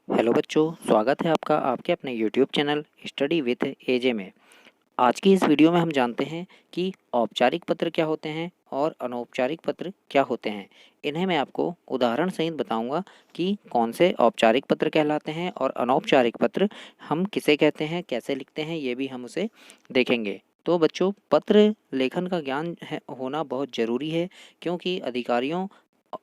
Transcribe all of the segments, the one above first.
Hello बच्चों, स्वागत है आपका आपके अपने यूट्यूब चैनल स्टडी विथ एजे में। आज की इस वीडियो में हम जानते हैं कि औपचारिक पत्र क्या होते हैं और अनौपचारिक पत्र क्या होते हैं। इन्हें मैं आपको उदाहरण सहित बताऊंगा कि कौन से औपचारिक पत्र कहलाते हैं और अनौपचारिक पत्र हम किसे कहते हैं, कैसे लिखते हैं, ये भी हम उसे देखेंगे। तो बच्चों, पत्र लेखन का ज्ञान होना बहुत ज़रूरी है, क्योंकि अधिकारियों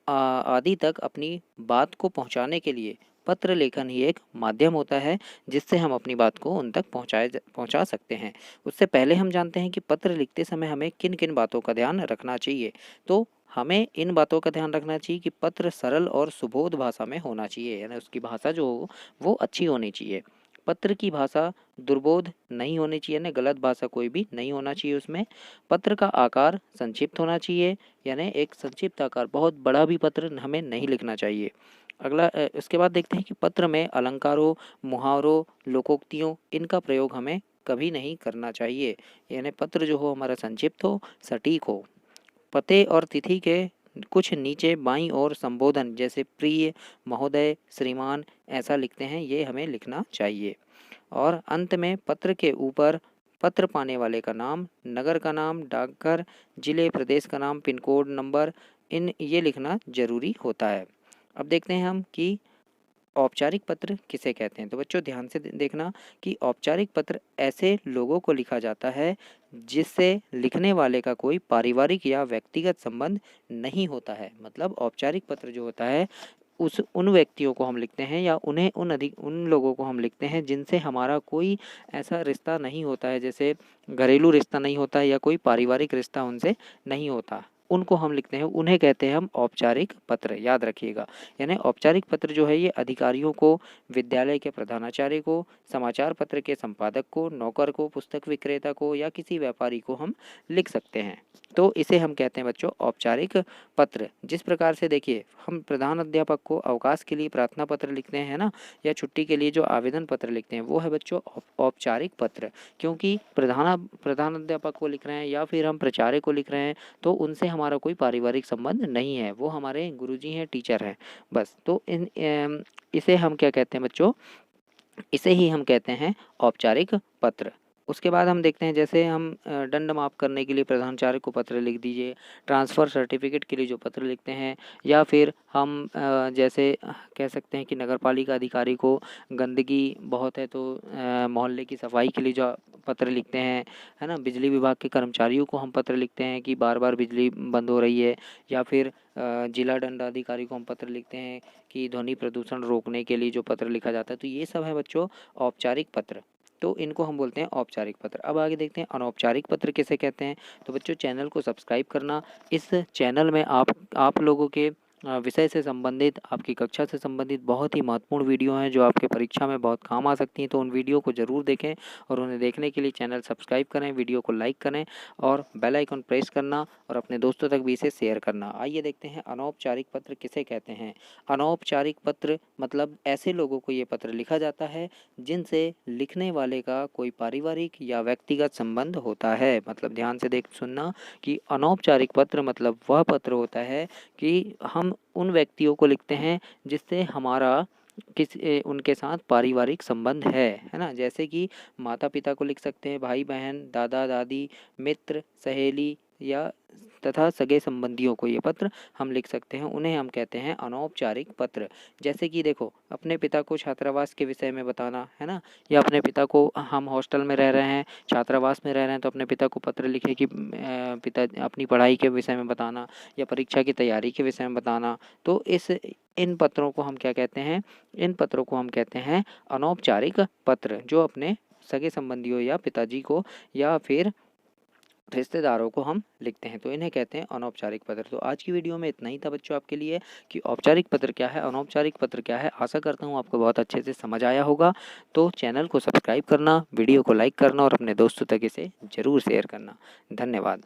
आदि तक अपनी बात को पहुंचाने के लिए पत्र लेखन ही एक माध्यम होता है, जिससे हम अपनी बात को उन तक पहुंचा सकते हैं। उससे पहले हम जानते हैं कि पत्र लिखते समय हमें किन किन बातों का ध्यान रखना चाहिए। तो हमें इन बातों का ध्यान रखना चाहिए कि पत्र सरल और सुबोध भाषा में होना चाहिए, यानी उसकी भाषा जो हो वो अच्छी होनी चाहिए। पत्र की भाषा दुर्बोध नहीं होनी चाहिए, यानी गलत भाषा कोई भी नहीं होना चाहिए उसमें। पत्र का आकार संक्षिप्त होना चाहिए, यानी एक संक्षिप्त आकार, बहुत बड़ा भी पत्र हमें नहीं लिखना चाहिए। अगला इसके बाद देखते हैं कि पत्र में अलंकारों, मुहावरों, लोकोक्तियों, इनका प्रयोग हमें कभी नहीं करना चाहिए। यानी पत्र जो हो हमारा संक्षिप्त हो, सटीक हो। पते और तिथि के कुछ नीचे बाईं ओर संबोधन, जैसे प्रिय, महोदय, श्रीमान, ऐसा लिखते हैं, ये हमें लिखना चाहिए। और अंत में पत्र के ऊपर पत्र पाने वाले का नाम, नगर का नाम, डाकघर, जिले, प्रदेश का नाम, पिन कोड, नंबर, इन ये लिखना जरूरी होता है। अब देखते हैं हम कि औपचारिक पत्र किसे कहते हैं। तो बच्चों, ध्यान से देखना कि औपचारिक पत्र ऐसे लोगों को लिखा जाता है जिससे लिखने वाले का कोई पारिवारिक या व्यक्तिगत संबंध नहीं होता है। मतलब औपचारिक पत्र जो होता है, उस उन व्यक्तियों को हम लिखते हैं या उन लोगों को हम लिखते हैं जिनसे हमारा कोई ऐसा रिश्ता नहीं होता है, जैसे घरेलू रिश्ता नहीं होता है या कोई पारिवारिक रिश्ता उनसे नहीं होता, उनको हम लिखते हैं, उन्हें कहते हैं हम औपचारिक पत्र। याद रखिएगा। यानी औपचारिक पत्र जो है ये अधिकारियों को, विद्यालय के प्रधानाचार्य को, समाचार पत्र के संपादक को, नौकर को, पुस्तक विक्रेता को या किसी व्यापारी को हम लिख सकते हैं। तो इसे हम कहते हैं बच्चों औपचारिक पत्र। जिस प्रकार से देखिए, हम प्रधान अध्यापक को अवकाश के लिए प्रार्थना पत्र लिखते हैं ना, या छुट्टी के लिए जो आवेदन पत्र लिखते हैं, वो है बच्चों औपचारिक पत्र। क्योंकि प्रधान अध्यापक को लिख रहे हैं या फिर हम प्राचार्य को लिख रहे हैं, तो उनसे हमारा कोई पारिवारिक संबंध नहीं है, वो हमारे गुरुजी हैं, टीचर हैं, बस। तो इसे हम क्या कहते हैं बच्चों, इसे ही हम कहते हैं औपचारिक पत्र। उसके बाद हम देखते हैं, जैसे हम दंड माफ़ करने के लिए प्रधानाचार्य को पत्र लिख दीजिए, ट्रांसफ़र सर्टिफिकेट के लिए जो पत्र लिखते हैं, या फिर हम जैसे कह सकते हैं कि नगर पालिका अधिकारी को गंदगी बहुत है तो मोहल्ले की सफाई के लिए जो पत्र लिखते हैं, है ना। बिजली विभाग के कर्मचारियों को हम पत्र लिखते हैं कि बार बार बिजली बंद हो रही है, या फिर जिला दंडाधिकारी को हम पत्र लिखते हैं कि ध्वनि प्रदूषण रोकने के लिए जो पत्र लिखा जाता है। तो ये सब है बच्चों औपचारिक पत्र। तो इनको हम बोलते हैं औपचारिक पत्र। अब आगे देखते हैं अनौपचारिक पत्र किसे कहते हैं। तो बच्चों, चैनल को सब्सक्राइब करना। इस चैनल में आप लोगों के विषय से संबंधित, आपकी कक्षा से संबंधित बहुत ही महत्वपूर्ण वीडियो हैं जो आपके परीक्षा में बहुत काम आ सकती हैं। तो उन वीडियो को ज़रूर देखें और उन्हें देखने के लिए चैनल सब्सक्राइब करें, वीडियो को लाइक करें और बेल आइकन प्रेस करना और अपने दोस्तों तक भी इसे शेयर करना। आइए देखते हैं अनौपचारिक पत्र किसे कहते हैं। अनौपचारिक पत्र मतलब ऐसे लोगों को ये पत्र लिखा जाता है जिनसे लिखने वाले का कोई पारिवारिक या व्यक्तिगत संबंध होता है। मतलब ध्यान से देख सुनना कि अनौपचारिक पत्र मतलब वह पत्र होता है कि हम उन व्यक्तियों को लिखते हैं जिससे हमारा उनके साथ पारिवारिक संबंध है ना। जैसे कि माता पिता को लिख सकते हैं, भाई बहन, दादा दादी, मित्र, सहेली या तथा सगे संबंधियों को ये पत्र हम लिख सकते हैं, उन्हें हम कहते हैं अनौपचारिक पत्र। जैसे कि देखो, अपने पिता को छात्रावास के विषय में बताना, है ना, या अपने पिता को, हम हॉस्टल में रह रहे हैं, छात्रावास में रह रहे हैं, तो अपने पिता को पत्र लिखें कि पिता अपनी पढ़ाई के विषय में बताना या परीक्षा की तैयारी के विषय में बताना। तो इन पत्रों को हम क्या कहते हैं, इन पत्रों को हम कहते हैं अनौपचारिक पत्र, जो अपने सगे संबंधियों या पिताजी को या फिर रिश्तेदारों को हम लिखते हैं, तो इन्हें कहते हैं अनौपचारिक पत्र। तो आज की वीडियो में इतना ही था बच्चों आपके लिए कि औपचारिक पत्र क्या है, अनौपचारिक पत्र क्या है। आशा करता हूँ आपको बहुत अच्छे से समझ आया होगा। तो चैनल को सब्सक्राइब करना, वीडियो को लाइक करना और अपने दोस्तों तक इसे ज़रूर शेयर करना। धन्यवाद।